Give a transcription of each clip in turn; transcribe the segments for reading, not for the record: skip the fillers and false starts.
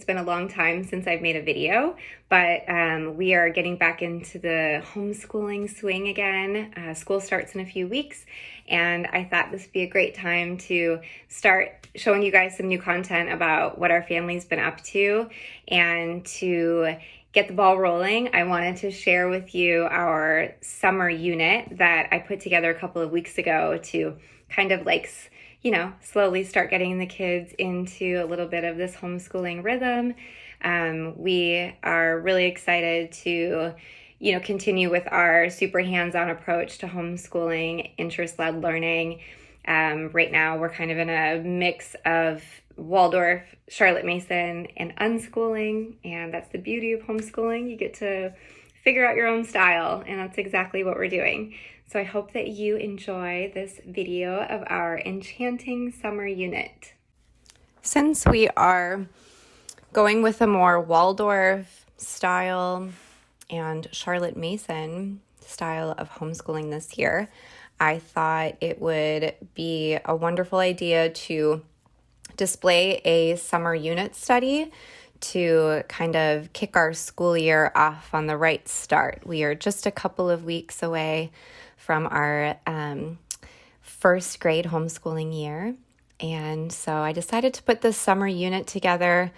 been a long time since I've made a video, but we are getting back into the homeschooling swing again. School starts in a few weeks, and I thought this would be a great time to start showing you guys some new content about what our family's been up to. And to get the ball rolling, I wanted to share with you our summer unit that I put together a couple of weeks ago to kind of like, slowly start getting the kids into a little bit of this homeschooling rhythm. We are really excited to, continue with our super hands-on approach to homeschooling, interest-led learning. Right now, we're kind of in a mix of Waldorf, Charlotte Mason, and unschooling, and that's the beauty of homeschooling. You get to figure out your own style, and that's exactly what we're doing. So I hope that you enjoy this video of our Enchanting summer unit. Since we are going with a more Waldorf style and Charlotte Mason style of homeschooling this year, I thought it would be a wonderful idea to display a summer unit study to kind of kick our school year off on the right start. We are just a couple of weeks away from our first grade homeschooling year. And so I decided to put this summer unit together.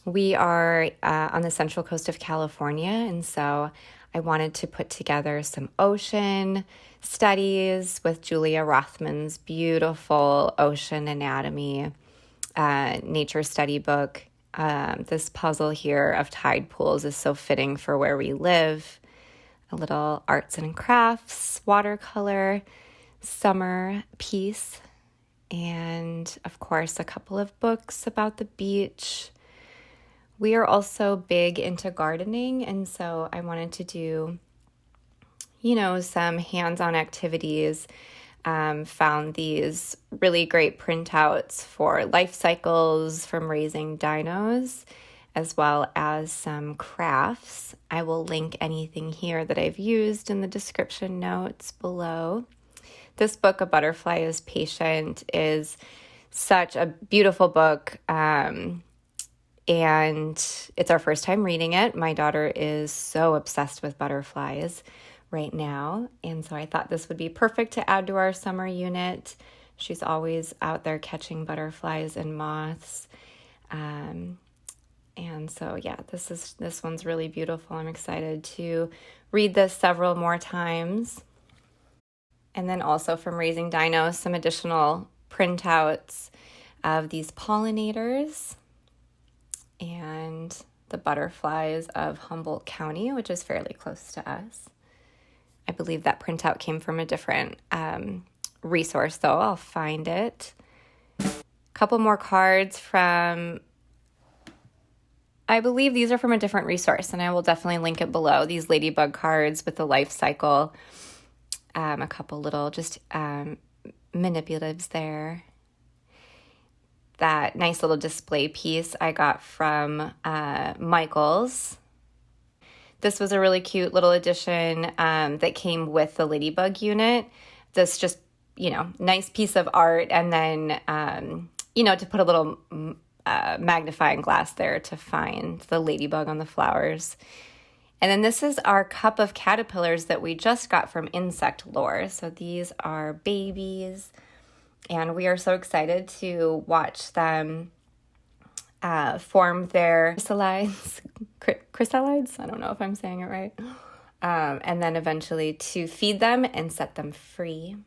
We are on the central coast of California, and so I wanted to put together some ocean studies with Julia Rothman's beautiful ocean anatomy nature study book. This puzzle here of tide pools is so fitting for where we live. A little arts and crafts, watercolor, summer piece, and of course a couple of books about the beach. We are also big into gardening, and so I wanted to do, some hands-on activities. Found these really great printouts for life cycles from raising dinos, as well as some crafts. I will link anything here that I've used in the description notes below. This book, A Butterfly is Patient, is such a beautiful book, and it's our first time reading it. My daughter is so obsessed with butterflies right now, and so I thought this would be perfect to add to our summer unit. She's always out there catching butterflies and moths. And so, this one's really beautiful. I'm excited to read this several more times. And then also from Raising Dinos, some additional printouts of these pollinators and the butterflies of Humboldt County, which is fairly close to us. I believe that printout came from a different resource, though. I'll find it. A couple more cards from, I believe these are from a different resource, and I will definitely link it below. These ladybug cards with the life cycle. A couple little just manipulatives there. That nice little display piece I got from Michael's. This was a really cute little addition that came with the ladybug unit. This just, nice piece of art, and then, to put a little magnifying glass there to find the ladybug on the flowers. And then this is our cup of caterpillars that we just got from Insect Lore. So these are babies, and we are so excited to watch them form their chrysalides. I don't know if I'm saying it right. And then eventually to feed them and set them free.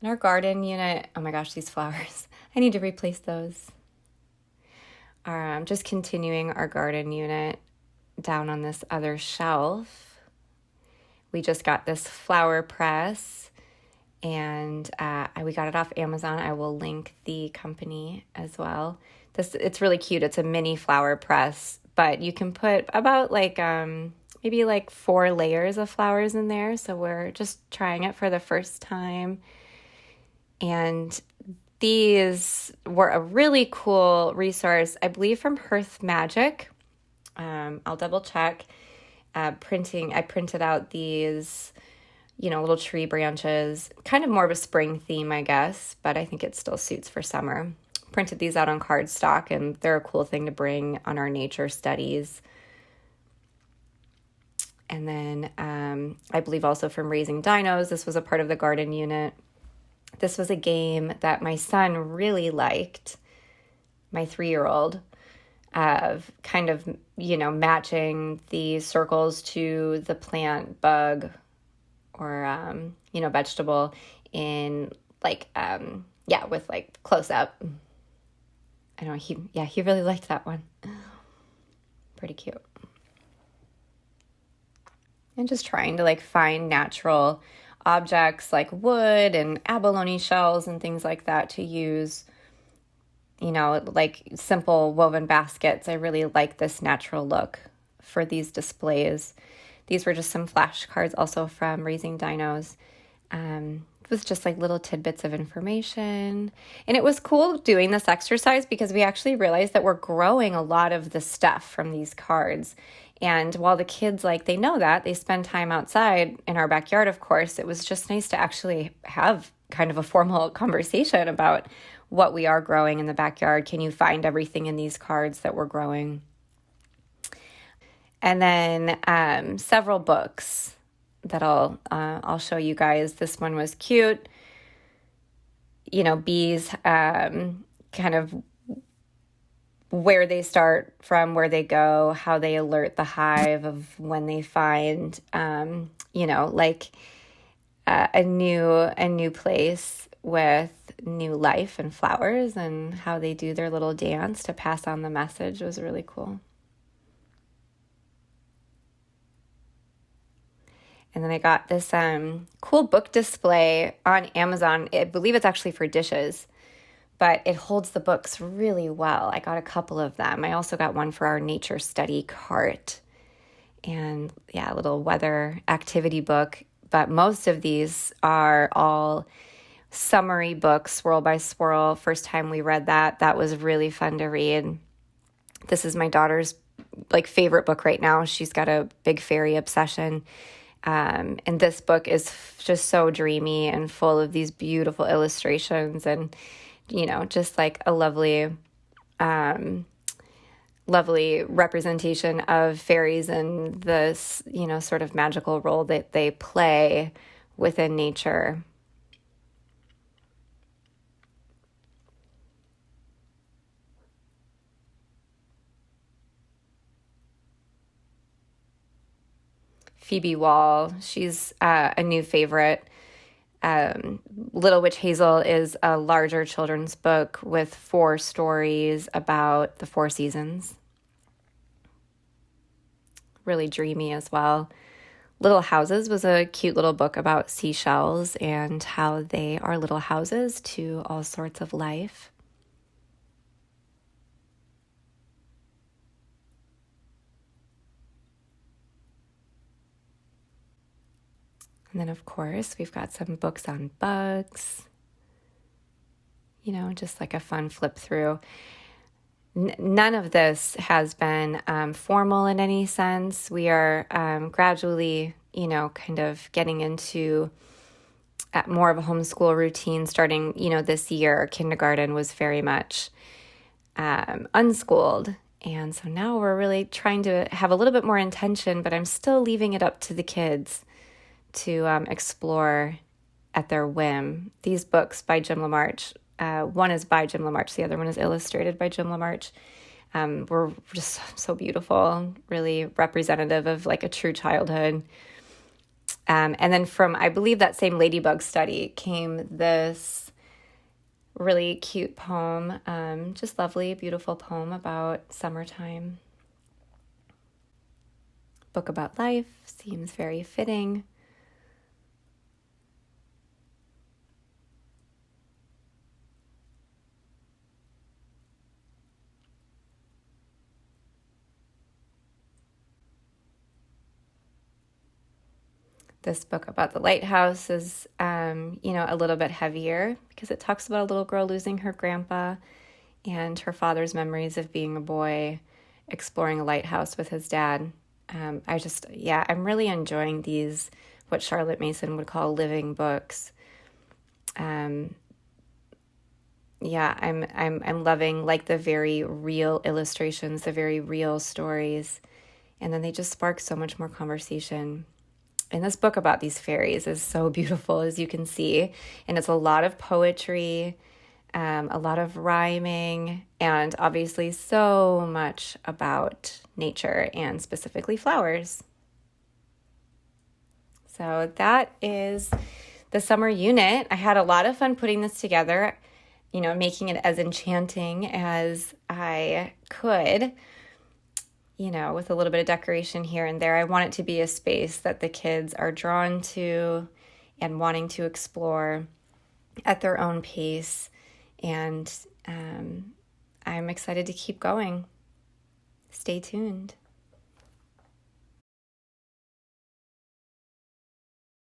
In our garden unit, oh my gosh, these flowers. I need to replace those. Just continuing our garden unit down on this other shelf. We just got this flower press, and we got it off Amazon. I will link the company as well. It's really cute. It's a mini flower press, but you can put about maybe 4 layers of flowers in there. So we're just trying it for the first time. And these were a really cool resource, I believe from Hearth Magic. I'll double check. I printed out these, little tree branches, kind of more of a spring theme, I guess, but I think it still suits for summer. printed these out on cardstock, and they're a cool thing to bring on our nature studies. And then I believe also from Raising Dinos, this was a part of the garden unit. This was a game that my son really liked, my 3-year-old, of kind of, matching the circles to the plant, bug, or, vegetable in with like close up. I know he really liked that one. Pretty cute. And just trying to find natural objects like wood and abalone shells and things like that to use, like simple woven baskets. I really like this natural look for these displays. These were just some flashcards also from Raising Dinos. It was just little tidbits of information. And it was cool doing this exercise because we actually realized that we're growing a lot of the stuff from these cards. And while the kids, they know that, they spend time outside in our backyard, of course, it was just nice to actually have kind of a formal conversation about what we are growing in the backyard. Can you find everything in these cards that we're growing? And then several books that I'll show you guys. This one was cute. Bees, kind of where they start from, where they go, how they alert the hive of when they find, a new place with new life and flowers, and how they do their little dance to pass on the message was really cool. And then I got this cool book display on Amazon. I believe it's actually for dishes, but it holds the books really well. I got a couple of them. I also got one for our nature study cart. And a little weather activity book. But most of these are all summary books, Swirl by Swirl. First time we read that was really fun to read. This is my daughter's favorite book right now. She's got a big fairy obsession. And this book is just so dreamy and full of these beautiful illustrations and, just a lovely representation of fairies and this, sort of magical role that they play within nature. Phoebe Wall, she's a new favorite. Little Witch Hazel is a larger children's book with 4 stories about the 4 seasons. Really dreamy as well. Little Houses was a cute little book about seashells and how they are little houses to all sorts of life. And then, of course, we've got some books on bugs, just a fun flip through. None of this has been formal in any sense. We are gradually, kind of getting into more of a homeschool routine starting, this year. Kindergarten was very much unschooled. And so now we're really trying to have a little bit more intention, but I'm still leaving it up to the kids to explore at their whim. These books by Jim LaMarche, one is by Jim LaMarche, the other one is illustrated by Jim LaMarche, were just so beautiful, really representative of a true childhood. And then from, I believe, that same ladybug study came this really cute poem, just lovely, beautiful poem about summertime. Book about life seems very fitting. This book about the lighthouse is, a little bit heavier because it talks about a little girl losing her grandpa and her father's memories of being a boy exploring a lighthouse with his dad. I'm really enjoying these, what Charlotte Mason would call living books. Yeah, I'm loving like the very real illustrations, the very real stories, and then they just spark so much more conversation. And this book about these fairies is so beautiful, as you can see, and it's a lot of poetry, a lot of rhyming, and obviously so much about nature and specifically flowers. So that is the summer unit. I had a lot of fun putting this together, making it as enchanting as I could, with a little bit of decoration here and there. I want it to be a space that the kids are drawn to and wanting to explore at their own pace. And I'm excited to keep going. Stay tuned.